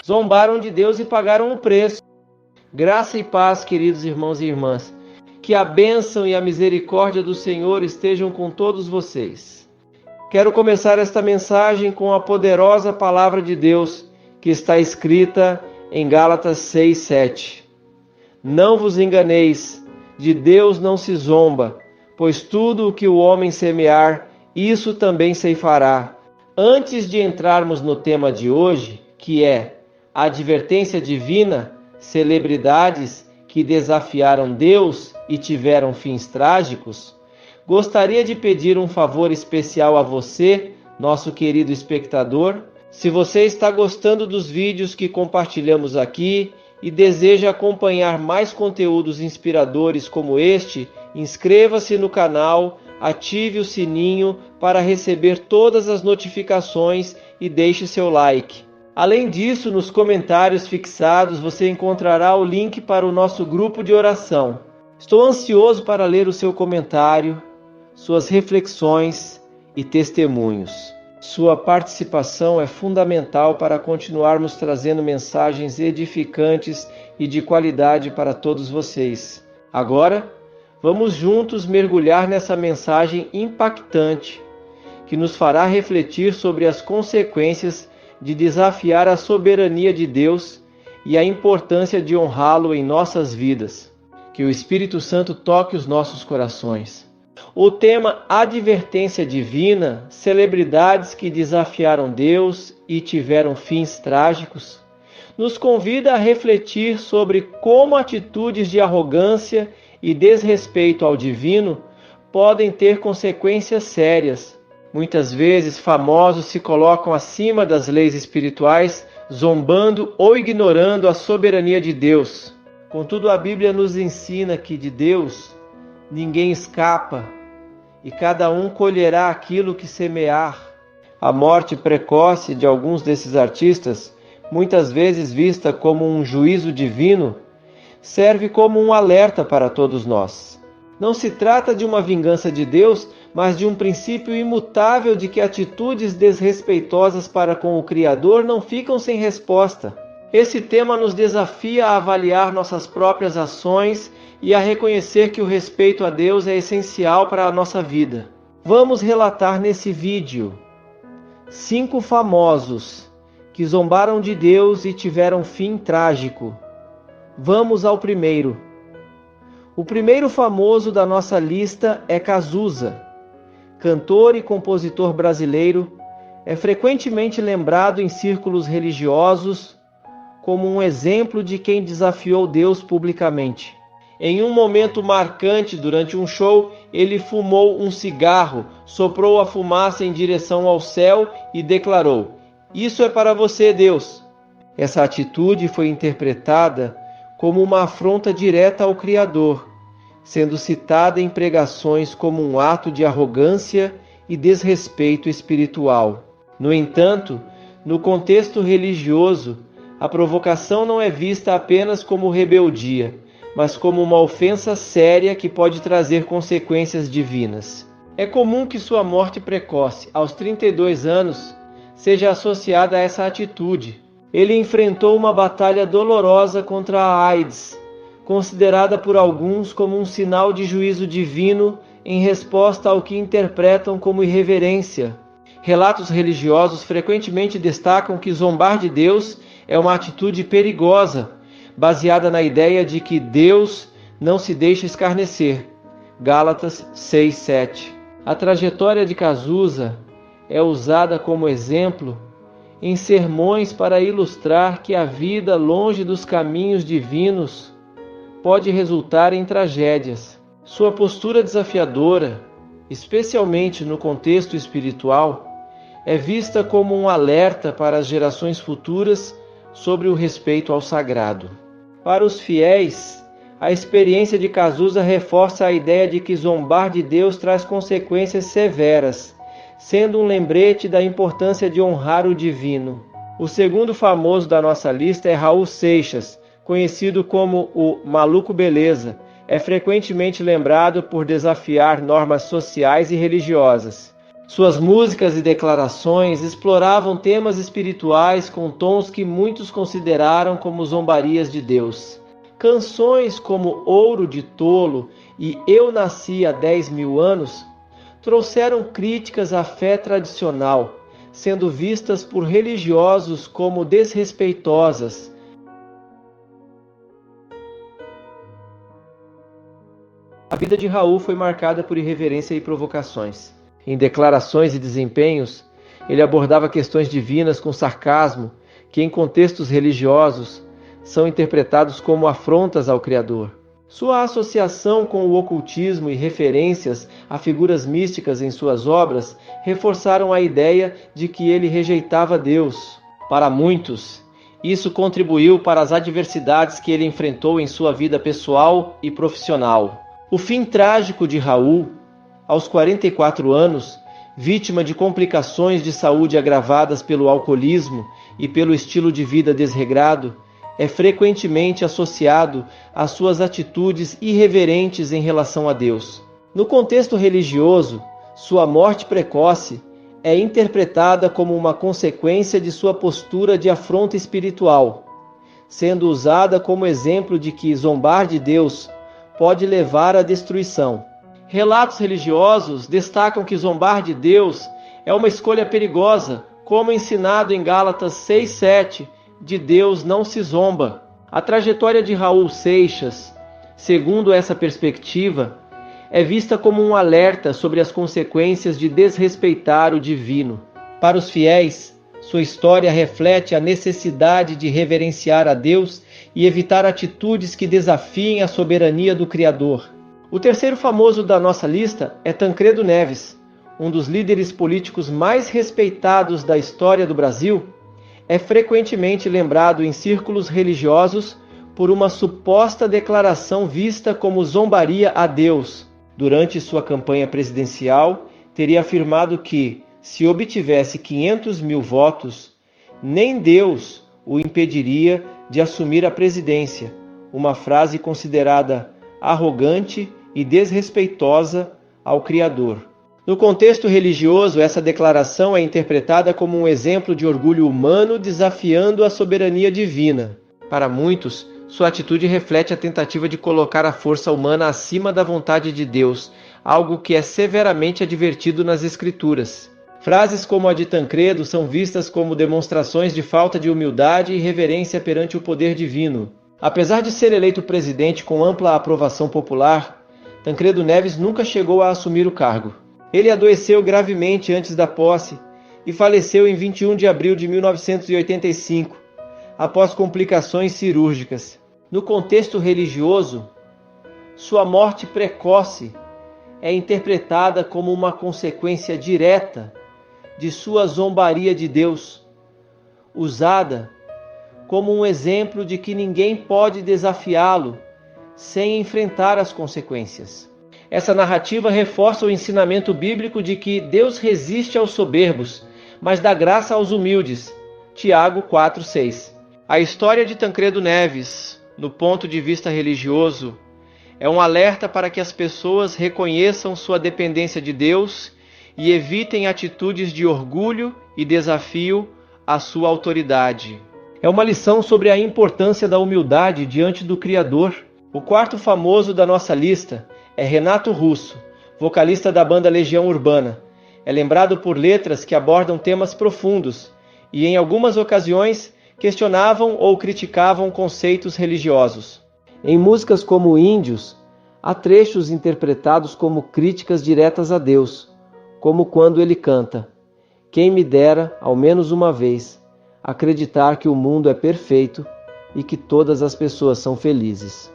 zombaram de Deus e pagaram o preço. Graça e paz, queridos irmãos e irmãs. Que a bênção e a misericórdia do Senhor estejam com todos vocês. Quero começar esta mensagem com a poderosa palavra de Deus que está escrita em Gálatas 6:7. Não vos enganeis, de Deus não se zomba, pois tudo o que o homem semear, isso também ceifará. Antes de entrarmos no tema de hoje, que é a advertência divina, celebridades que desafiaram Deus e tiveram fins trágicos, gostaria de pedir um favor especial a você, nosso querido espectador. Se você está gostando dos vídeos que compartilhamos aqui e deseja acompanhar mais conteúdos inspiradores como este, inscreva-se no canal, ative o sininho para receber todas as notificações e deixe seu like. Além disso, nos comentários fixados você encontrará o link para o nosso grupo de oração. Estou ansioso para ler o seu comentário, suas reflexões e testemunhos. Sua participação é fundamental para continuarmos trazendo mensagens edificantes e de qualidade para todos vocês. Agora, vamos juntos mergulhar nessa mensagem impactante que nos fará refletir sobre as consequências de desafiar a soberania de Deus e a importância de honrá-lo em nossas vidas. Que o Espírito Santo toque os nossos corações. O tema Advertência Divina, celebridades que desafiaram Deus e tiveram fins trágicos, nos convida a refletir sobre como atitudes de arrogância e desrespeito ao divino podem ter consequências sérias. Muitas vezes famosos se colocam acima das leis espirituais, zombando ou ignorando a soberania de Deus. Contudo, a Bíblia nos ensina que de Deus ninguém escapa e cada um colherá aquilo que semear. A morte precoce de alguns desses artistas, muitas vezes vista como um juízo divino, serve como um alerta para todos nós. Não se trata de uma vingança de Deus, mas de um princípio imutável de que atitudes desrespeitosas para com o Criador não ficam sem resposta. Esse tema nos desafia a avaliar nossas próprias ações e a reconhecer que o respeito a Deus é essencial para a nossa vida. Vamos relatar nesse vídeo 5 famosos que zombaram de Deus e tiveram fim trágico. Vamos ao primeiro. O primeiro famoso da nossa lista é Cazuza. Cantor e compositor brasileiro, é frequentemente lembrado em círculos religiosos como um exemplo de quem desafiou Deus publicamente. Em um momento marcante durante um show, ele fumou um cigarro, soprou a fumaça em direção ao céu e declarou: "Isso é para você, Deus." Essa atitude foi interpretada como uma afronta direta ao Criador, sendo citada em pregações como um ato de arrogância e desrespeito espiritual. No entanto, no contexto religioso, a provocação não é vista apenas como rebeldia, mas como uma ofensa séria que pode trazer consequências divinas. É comum que sua morte precoce, aos 32 anos, seja associada a essa atitude. Ele enfrentou uma batalha dolorosa contra a AIDS, considerada por alguns como um sinal de juízo divino em resposta ao que interpretam como irreverência. Relatos religiosos frequentemente destacam que zombar de Deus é uma atitude perigosa, baseada na ideia de que Deus não se deixa escarnecer. Gálatas 6:7. A trajetória de Cazuza é usada como exemplo em sermões para ilustrar que a vida longe dos caminhos divinos pode resultar em tragédias. Sua postura desafiadora, especialmente no contexto espiritual, é vista como um alerta para as gerações futuras sobre o respeito ao sagrado. Para os fiéis, a experiência de Cazuza reforça a ideia de que zombar de Deus traz consequências severas, sendo um lembrete da importância de honrar o divino. O segundo famoso da nossa lista é Raul Seixas, conhecido como o Maluco Beleza. É frequentemente lembrado por desafiar normas sociais e religiosas. Suas músicas e declarações exploravam temas espirituais com tons que muitos consideraram como zombarias de Deus. Canções como Ouro de Tolo e Eu Nasci há 10.000 anos trouxeram críticas à fé tradicional, sendo vistas por religiosos como desrespeitosas. A vida de Raul foi marcada por irreverência e provocações. Em declarações e desempenhos, ele abordava questões divinas com sarcasmo, que em contextos religiosos são interpretados como afrontas ao Criador. Sua associação com o ocultismo e referências a figuras místicas em suas obras reforçaram a ideia de que ele rejeitava Deus. Para muitos, isso contribuiu para as adversidades que ele enfrentou em sua vida pessoal e profissional. O fim trágico de Raul, aos 44 anos, vítima de complicações de saúde agravadas pelo alcoolismo e pelo estilo de vida desregrado, é frequentemente associado às suas atitudes irreverentes em relação a Deus. No contexto religioso, sua morte precoce é interpretada como uma consequência de sua postura de afronta espiritual, sendo usada como exemplo de que zombar de Deus pode levar à destruição. Relatos religiosos destacam que zombar de Deus é uma escolha perigosa, como ensinado em Gálatas 6:7, de Deus não se zomba. A trajetória de Raul Seixas, segundo essa perspectiva, é vista como um alerta sobre as consequências de desrespeitar o divino. Para os fiéis, sua história reflete a necessidade de reverenciar a Deus e evitar atitudes que desafiem a soberania do Criador. O terceiro famoso da nossa lista é Tancredo Neves, um dos líderes políticos mais respeitados da história do Brasil. É frequentemente lembrado em círculos religiosos por uma suposta declaração vista como zombaria a Deus. Durante sua campanha presidencial, teria afirmado que, se obtivesse 500.000 votos, nem Deus o impediria de assumir a presidência, uma frase considerada arrogante e desrespeitosa ao Criador. No contexto religioso, essa declaração é interpretada como um exemplo de orgulho humano desafiando a soberania divina. Para muitos, sua atitude reflete a tentativa de colocar a força humana acima da vontade de Deus, algo que é severamente advertido nas Escrituras. Frases como a de Tancredo são vistas como demonstrações de falta de humildade e reverência perante o poder divino. Apesar de ser eleito presidente com ampla aprovação popular, Tancredo Neves nunca chegou a assumir o cargo. Ele adoeceu gravemente antes da posse e faleceu em 21 de abril de 1985, após complicações cirúrgicas. No contexto religioso, sua morte precoce é interpretada como uma consequência direta de sua zombaria de Deus, usada como um exemplo de que ninguém pode desafiá-lo sem enfrentar as consequências. Essa narrativa reforça o ensinamento bíblico de que Deus resiste aos soberbos, mas dá graça aos humildes. Tiago 4:6. A história de Tancredo Neves, no ponto de vista religioso, é um alerta para que as pessoas reconheçam sua dependência de Deus e evitem atitudes de orgulho e desafio à sua autoridade. É uma lição sobre a importância da humildade diante do Criador. O quarto famoso da nossa lista é Renato Russo, vocalista da banda Legião Urbana. É lembrado por letras que abordam temas profundos e, em algumas ocasiões, questionavam ou criticavam conceitos religiosos. Em músicas como Índios, há trechos interpretados como críticas diretas a Deus, como quando ele canta: "Quem me dera, ao menos uma vez, acreditar que o mundo é perfeito e que todas as pessoas são felizes."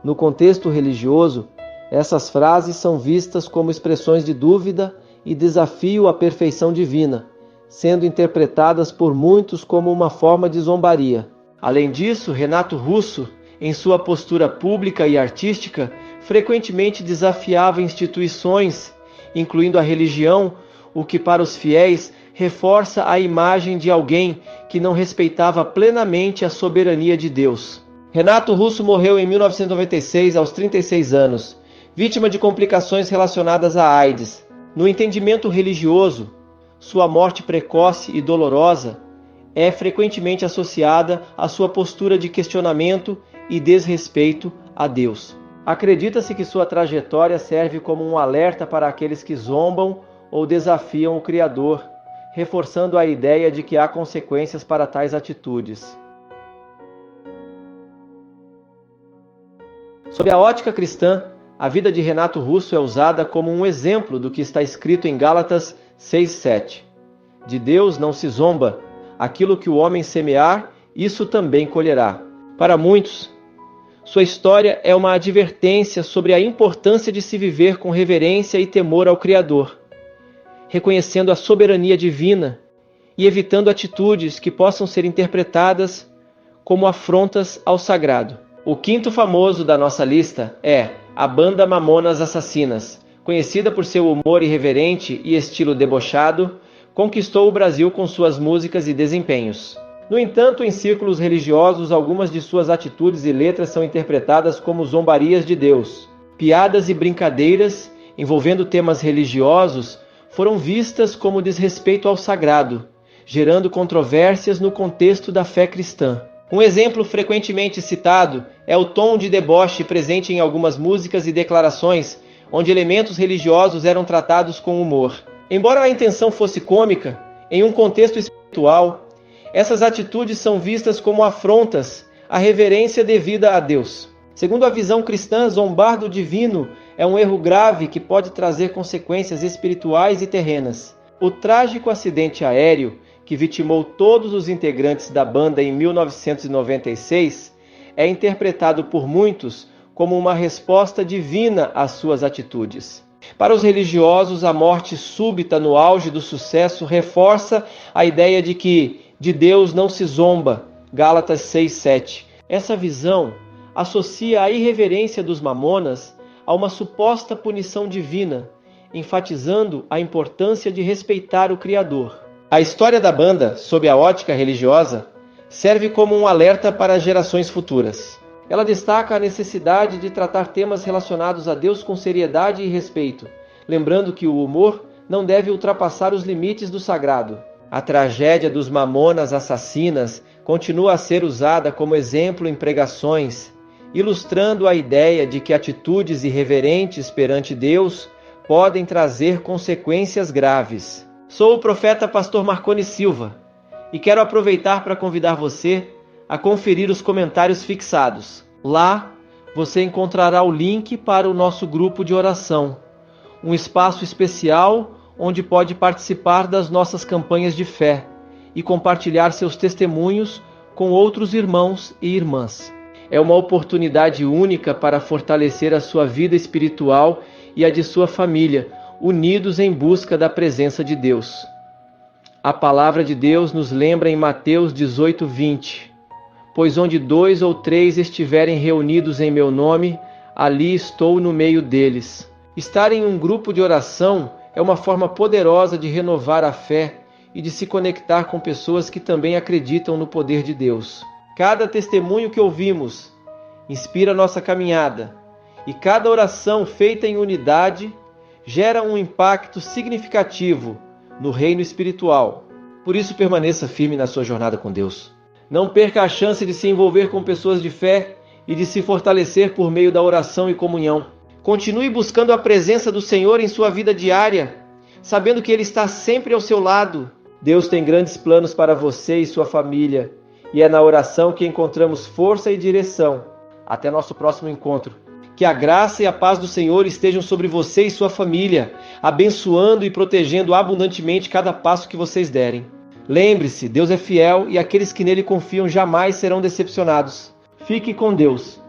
No contexto religioso, essas frases são vistas como expressões de dúvida e desafio à perfeição divina, sendo interpretadas por muitos como uma forma de zombaria. Além disso, Renato Russo, em sua postura pública e artística, frequentemente desafiava instituições, incluindo a religião, o que para os fiéis reforça a imagem de alguém que não respeitava plenamente a soberania de Deus. Renato Russo morreu em 1996, aos 36 anos, vítima de complicações relacionadas à AIDS. No entendimento religioso, sua morte precoce e dolorosa é frequentemente associada à sua postura de questionamento e desrespeito a Deus. Acredita-se que sua trajetória serve como um alerta para aqueles que zombam ou desafiam o Criador, reforçando a ideia de que há consequências para tais atitudes. Sob a ótica cristã, a vida de Renato Russo é usada como um exemplo do que está escrito em Gálatas 6,7. De Deus não se zomba, aquilo que o homem semear, isso também colherá. Para muitos, sua história é uma advertência sobre a importância de se viver com reverência e temor ao Criador, reconhecendo a soberania divina e evitando atitudes que possam ser interpretadas como afrontas ao sagrado. O quinto famoso da nossa lista é a banda Mamonas Assassinas. Conhecida por seu humor irreverente e estilo debochado, conquistou o Brasil com suas músicas e desempenhos. No entanto, em círculos religiosos, algumas de suas atitudes e letras são interpretadas como zombarias de Deus. Piadas e brincadeiras envolvendo temas religiosos foram vistas como desrespeito ao sagrado, gerando controvérsias no contexto da fé cristã. Um exemplo frequentemente citado é o tom de deboche presente em algumas músicas e declarações, onde elementos religiosos eram tratados com humor. Embora a intenção fosse cômica, em um contexto espiritual, essas atitudes são vistas como afrontas à reverência devida a Deus. Segundo a visão cristã, zombar do divino é um erro grave que pode trazer consequências espirituais e terrenas. O trágico acidente aéreo que vitimou todos os integrantes da banda em 1996 é interpretado por muitos como uma resposta divina às suas atitudes. Para os religiosos, a morte súbita no auge do sucesso reforça a ideia de que de Deus não se zomba, Gálatas 6,7. Essa visão associa a irreverência dos Mamonas a uma suposta punição divina, enfatizando a importância de respeitar o Criador. A história da banda, sob a ótica religiosa, serve como um alerta para gerações futuras. Ela destaca a necessidade de tratar temas relacionados a Deus com seriedade e respeito, lembrando que o humor não deve ultrapassar os limites do sagrado. A tragédia dos Mamonas Assassinas continua a ser usada como exemplo em pregações, ilustrando a ideia de que atitudes irreverentes perante Deus podem trazer consequências graves. Sou o profeta pastor Marconi Silva e quero aproveitar para convidar você a conferir os comentários fixados. Lá você encontrará o link para o nosso grupo de oração, um espaço especial onde pode participar das nossas campanhas de fé e compartilhar seus testemunhos com outros irmãos e irmãs. É uma oportunidade única para fortalecer a sua vida espiritual e a de sua família, unidos em busca da presença de Deus. A palavra de Deus nos lembra em Mateus 18:20: pois onde 2 ou 3 estiverem reunidos em meu nome, ali estou no meio deles. Estar em um grupo de oração é uma forma poderosa de renovar a fé e de se conectar com pessoas que também acreditam no poder de Deus. Cada testemunho que ouvimos inspira nossa caminhada, e cada oração feita em unidade gera um impacto significativo no reino espiritual. Por isso, permaneça firme na sua jornada com Deus. Não perca a chance de se envolver com pessoas de fé e de se fortalecer por meio da oração e comunhão. Continue buscando a presença do Senhor em sua vida diária, sabendo que Ele está sempre ao seu lado. Deus tem grandes planos para você e sua família, e é na oração que encontramos força e direção. Até nosso próximo encontro. Que a graça e a paz do Senhor estejam sobre você e sua família, abençoando e protegendo abundantemente cada passo que vocês derem. Lembre-se, Deus é fiel e aqueles que nele confiam jamais serão decepcionados. Fique com Deus.